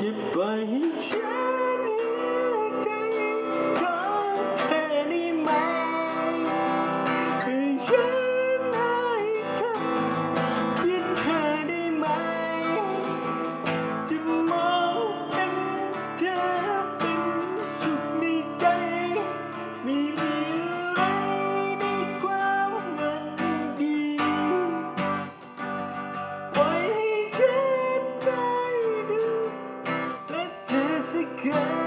อย่าปล่อยให้ฉันใจของเธอได้ไหมให้ฉันให้เธอเพียงเธอได้ไหมจะมองเห็นเธอเป็นสุขในใจไม่มีอะไรในความหวังดีปล่อยให้ฉันได้ดูและเธอสักครั้ง